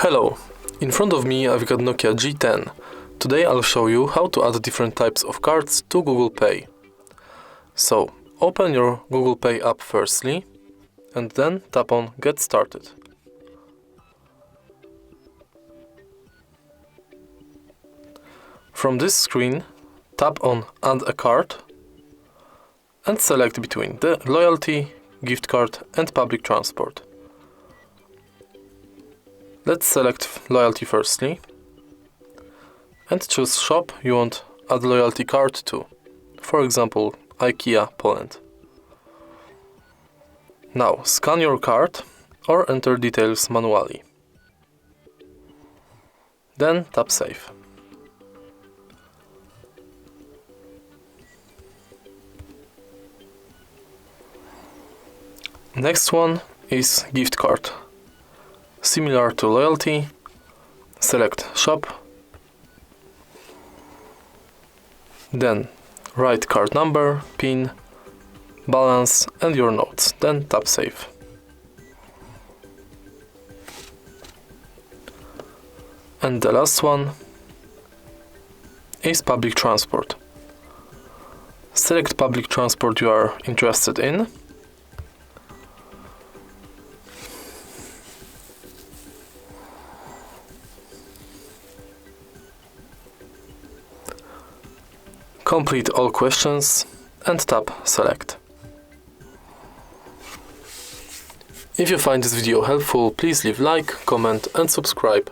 Hello, in front of me I've got Nokia G10. Today I'll show you how to add different types of cards to Google Pay. So, open your Google Pay app firstly, and then tap on Get Started. From this screen, tap on Add a card and select between the loyalty, gift card and public transport. Let's select loyalty firstly and choose shop you want add loyalty card to, for example IKEA Poland. Now scan your card or enter details manually. Then tap Save. Next one is gift card. Similar to loyalty, select shop, then write card number, PIN, balance and your notes, then tap Save. And the last one is public transport. Select public transport you are interested in. Complete all questions and tap Select. If you find this video helpful, please leave like, comment and subscribe.